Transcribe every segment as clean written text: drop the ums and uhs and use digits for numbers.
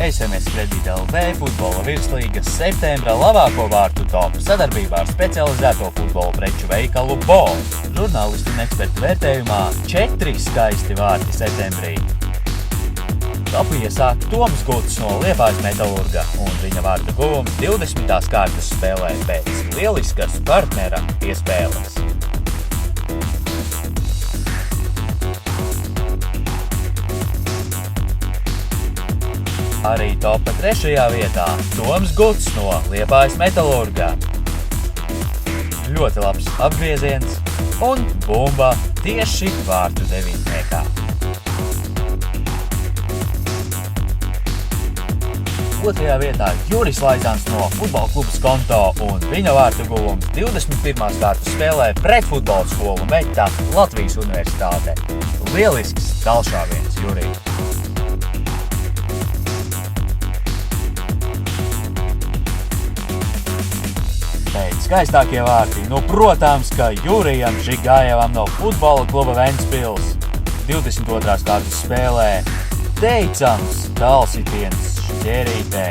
SMS Kredīt LV futbola virslīgas septembra labāko vārtu topu sadarbībā ar specializēto futbola preču veikalu BOL. Žurnālistu un ekspertu vērtējumā 4 skaisti vārti septembrī. Topu iesāk Toms Guts no Liepājas Metalurga un viņa vārtu guvums 20. kārtas spēlē pēc lieliskas partnera piespēles. Arī topa 3. vietā Toms Guts no Liepājas Metalurga. Ļoti labs apgrieziens un bumba tieši vārtu devītniekā. 2. vietā Juris Laizāns no futbola klubas Konto un viņa vārtu guvums 21. kārtas spēlē pret futbola skolu Metā Latvijas Universitāte. Lielisks tālšāviens, Jurij! Pēc skaistākie vārti, protams, ka Jurijam Žigajevam no futbola kluba Ventspils 22. kārtas spēlē teicams tālsitiens šķērītē.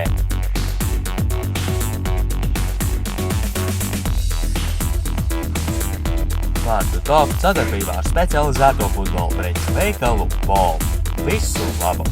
Vārtu top sadarbībā ar specializēto futbola preču veikalu BOL. Visu labu!